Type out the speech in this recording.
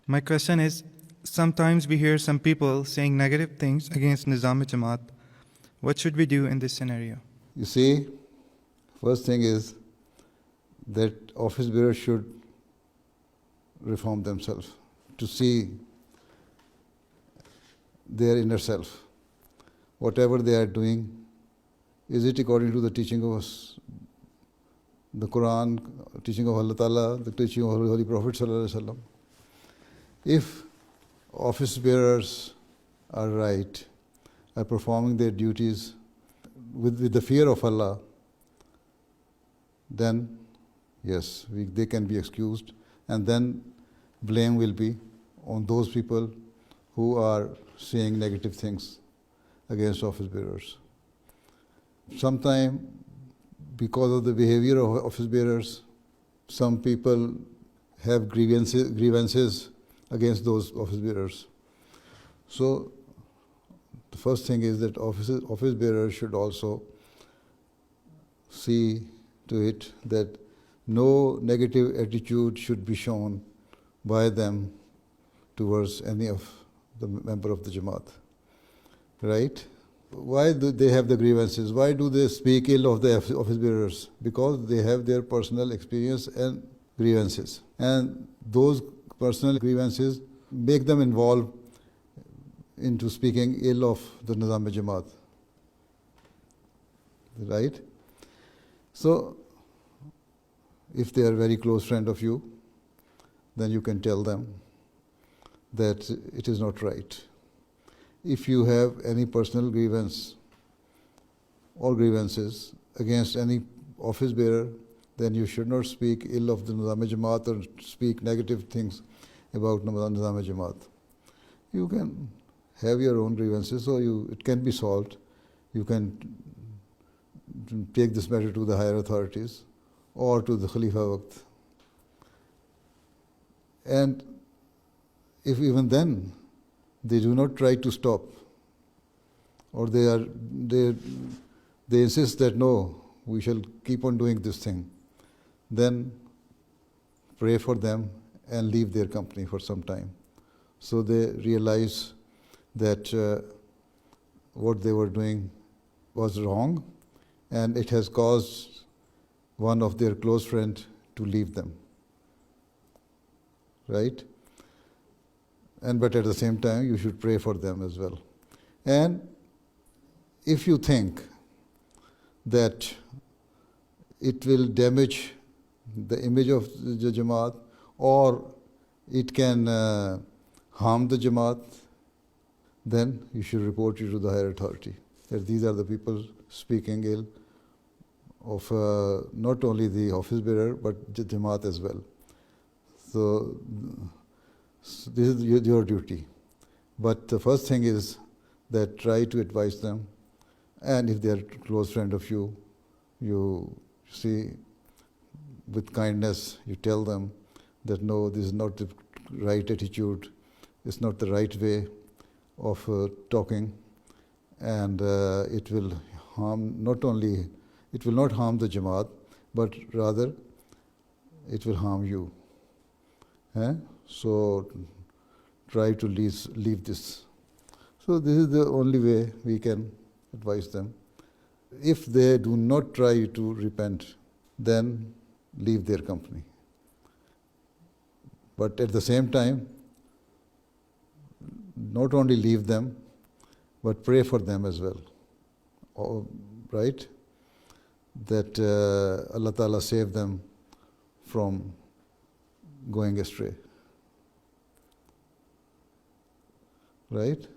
My question is, sometimes we hear some people saying negative things against Nizam-e-Jamaat. What should we do in this scenario? You see, first thing is that office bearers should reform themselves to see their inner self. Whatever they are doing, is it according to the teaching of the Quran, teaching of Allah Ta'ala, the teaching of Holy Prophet Sallallahu Alaihi Wasallam? If office bearers are right, are performing their duties with the fear of Allah, then yes, they can be excused, and then blame will be on those people who are saying negative things against office bearers. Sometimes, because of the behavior of office bearers, some people have grievances against those office bearers. So, the first thing is that office bearers should also see to it that no negative attitude should be shown by them towards any of the member of the Jamaat. Right? Why do they have the grievances? Why do they speak ill of the office bearers? Because they have their personal experience and grievances. And those personal grievances make them involved into speaking ill of the Nizam-e-Jamaat. Right? So, if they are a very close friend of you, then you can tell them that it is not right. If you have any personal grievance or grievances against any office bearer, then you should not speak ill of the Nizam-e-Jamaat or speak negative things about Nizam-e-Jamaat. You can have your own grievances, so it can be solved. You can take this matter to the higher authorities or to the Khalifa Waqt. And if even then they do not try to stop, or they insist that no, we shall keep on doing this thing, then pray for them and leave their company for some time, so they realize that what they were doing was wrong, and it has caused one of their close friends to leave them. Right? But at the same time, you should pray for them as well. And if you think that it will damage the image of the Jamaat, or it can harm the Jamaat, then you should report it to the higher authority, that these are the people speaking ill of not only the office bearer, but the Jamaat as well. So this is your duty. But the first thing is that try to advise them, and if they are a close friend of you, you see, with kindness, you tell them that no, this is not the right attitude, it's not the right way of talking, and it will harm not only, it will not harm the Jamaat, but rather it will harm you. So try to leave this. So this is the only way we can advise them. If they do not try to repent, then leave their company. But at the same time, not only leave them, but pray for them as well. Right? That Allah Ta'ala save them from going astray. Right?